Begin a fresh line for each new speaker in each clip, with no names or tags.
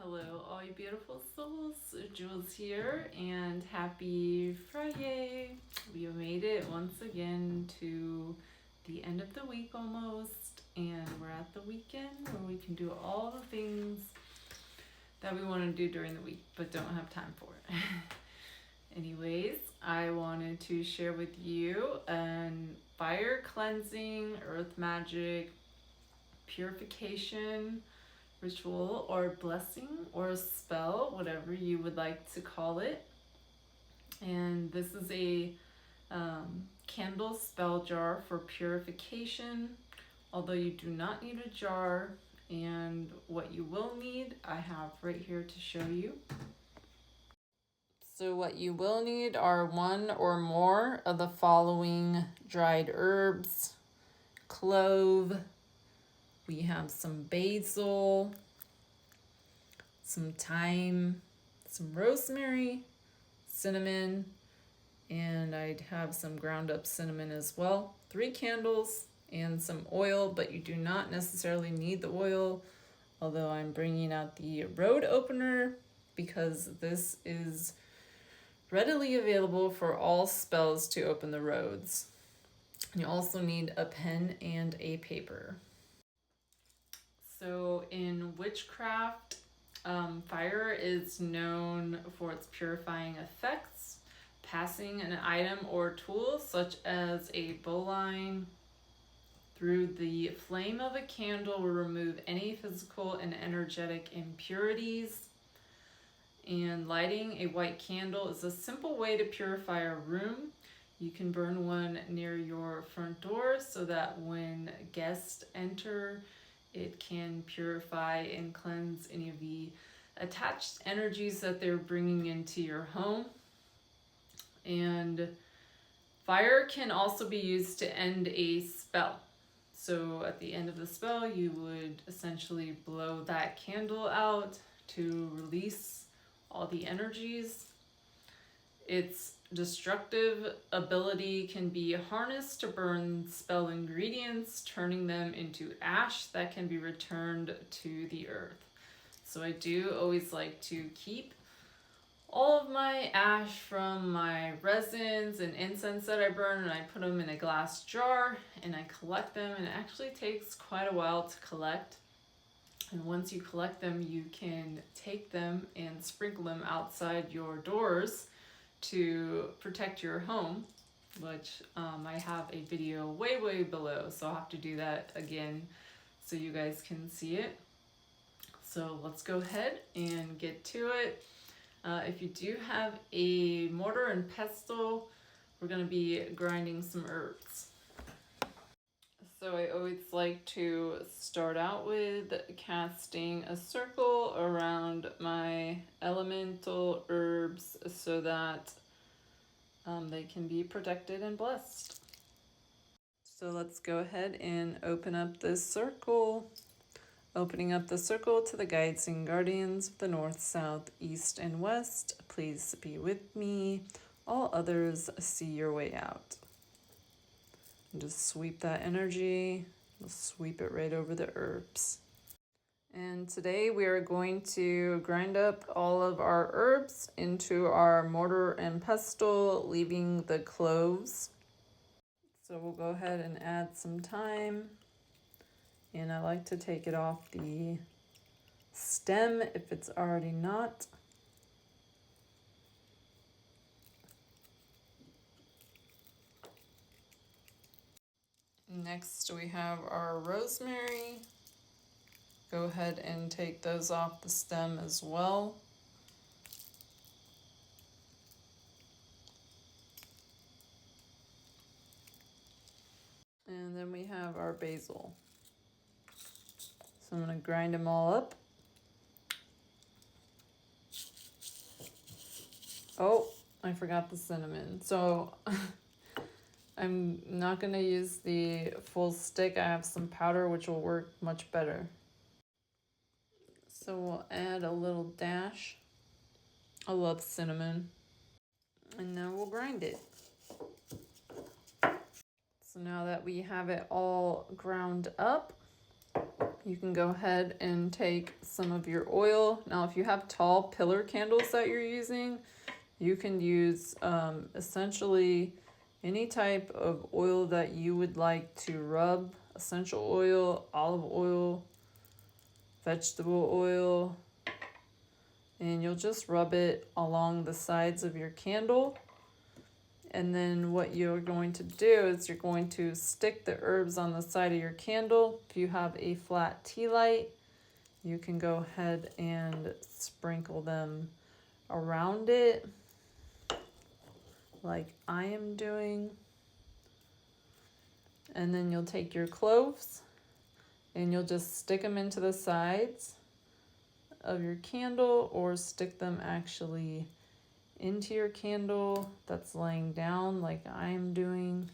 Hello, all you beautiful souls. Jules here, and happy Friday. We have made it once again to the end of the week almost, and we're at the weekend where we can do all the things that we want to do during the week but don't have time for it. Anyways, I wanted to share with you an fire cleansing, earth magic, purification ritual or blessing or spell, whatever you would like to call it. And this is a candle spell jar for purification, although you do not need a jar. And what you will need, I have right here to show you. So what you will need are one or more of the following dried herbs: clove, we have some basil, some thyme, some rosemary, cinnamon, and I'd have some ground up cinnamon as well. 3 candles and some oil, but you do not necessarily need the oil, although I'm bringing out the road opener because this is readily available for all spells to open the roads. You also need a pen and a paper. So in witchcraft, fire is known for its purifying effects. Passing an item or tool, such as a bowline, through the flame of a candle will remove any physical and energetic impurities. And lighting a white candle is a simple way to purify a room. You can burn one near your front door so that when guests enter, it can purify and cleanse any of the attached energies that they're bringing into your home. And fire can also be used to end a spell. So at the end of the spell, you would essentially blow that candle out to release all the energies. Its destructive ability can be harnessed to burn spell ingredients, turning them into ash that can be returned to the earth. So I do always like to keep all of my ash from my resins and incense that I burn, and I put them in a glass jar and I collect them, and it actually takes quite a while to collect. And once you collect them, you can take them and sprinkle them outside your doors to protect your home, which I have a video way below, so I'll have to do that again so you guys can see it. So let's go ahead and get to it. If you do have a mortar and pestle, we're going to be grinding some herbs. So I always like to start out with casting a circle around my elemental herbs so that they can be protected and blessed. So let's go ahead and open up this circle. Opening up the circle to the guides and guardians of the north, south, east, and west. Please be with me. All others, see your way out. And just sweep that energy. Just sweep it right over the herbs. And today we are going to grind up all of our herbs into our mortar and pestle, leaving the cloves. So we'll go ahead and add some thyme. And I like to take it off the stem if it's already not. Next we have our rosemary. Go ahead and take those off the stem as well. And then we have our basil. So I'm going to grind them all up. Oh, I forgot the cinnamon. So I'm not going to use the full stick. I have some powder which will work much better. So we'll add a little dash. I love cinnamon. And now we'll grind it. So now that we have it all ground up, You can go ahead and take some of your oil. Now, if you have tall pillar candles that you're using, you can use essentially any type of oil that you would like to rub. Essential oil, olive oil, vegetable oil, and you'll just rub it along the sides of your candle. And then what you're going to do is you're going to stick the herbs on the side of your candle. If you have a flat tea light, you can go ahead and sprinkle them around it like I am doing. And then you'll take your cloves and you'll just stick them into the sides of your candle, or stick them actually into your candle that's laying down like I'm doing.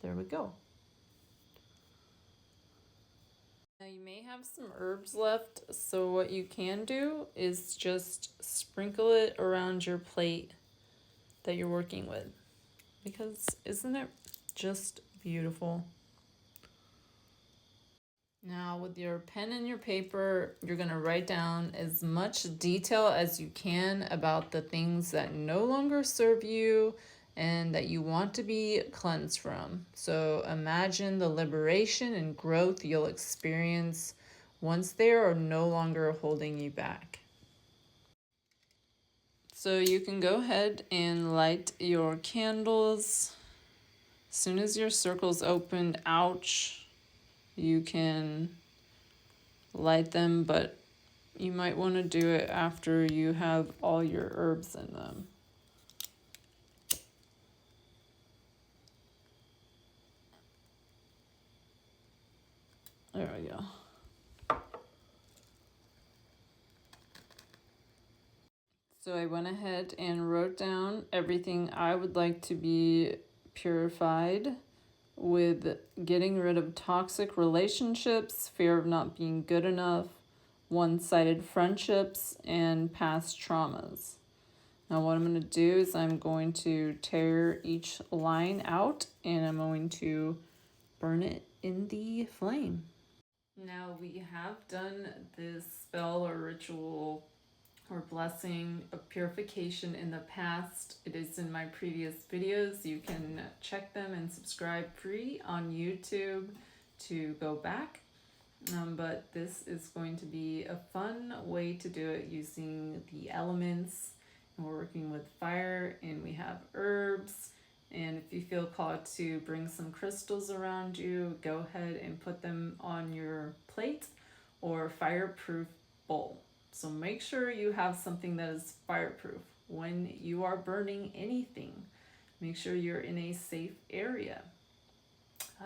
There we go. Now you may have some herbs left, so what you can do is just sprinkle it around your plate that you're working with, because isn't it just beautiful? Now with your pen and your paper, you're going to write down as much detail as you can about the things that no longer serve you and that you want to be cleansed from. So imagine the liberation and growth you'll experience once they are no longer holding you back. So you can go ahead and light your candles. As soon as your circle's opened, ouch, you can light them, but you might want to do it after you have all your herbs in them. There we go. So I went ahead and wrote down everything I would like to be purified, with getting rid of toxic relationships, fear of not being good enough, one-sided friendships, and past traumas. Now what I'm going to do is I'm going to tear each line out and I'm going to burn it in the flame. Now we have done this spell or ritual or blessing of purification in the past. It is in my previous videos. You can check them and subscribe free on YouTube to go back. But this is going to be a fun way to do it using the elements. And we're working with fire and we have herbs. And if you feel called to bring some crystals around you, go ahead and put them on your plate or fireproof bowl. So make sure you have something that is fireproof. When you are burning anything, make sure you're in a safe area.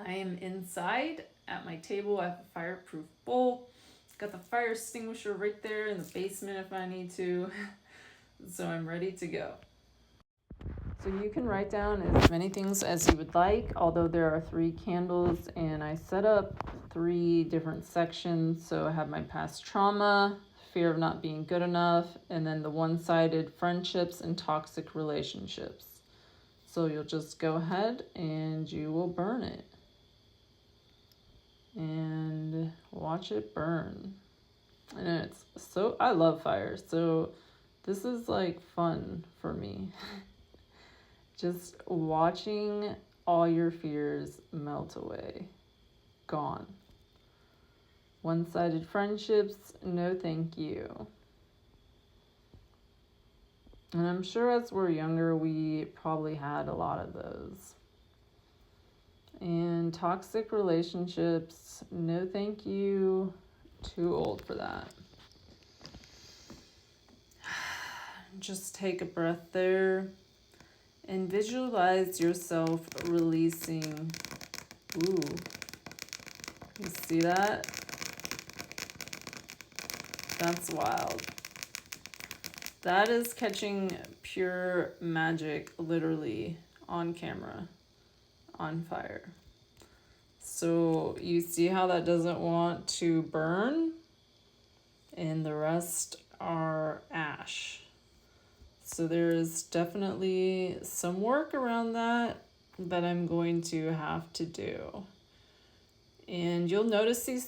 I am inside at my table. I have a fireproof bowl. Got the fire extinguisher right there in the basement if I need to. So I'm ready to go. So you can write down as many things as you would like, although there are 3 candles and I set up 3 different sections. So I have my past trauma, fear of not being good enough, and then the one-sided friendships and toxic relationships. So you'll just go ahead and you will burn it. And watch it burn. And it's so, I love fire, so this is like fun for me. Just watching all your fears melt away. Gone. One-sided friendships, no thank you. And I'm sure as we're younger, we probably had a lot of those. And toxic relationships, no thank you. Too old for that. Just take a breath there and visualize yourself releasing. Ooh, you see that? That's wild. That is catching pure magic, literally on camera, on fire. So you see how that doesn't want to burn, and the rest are ash. So there is definitely some work around that. that I'm going to have to do. And you'll notice these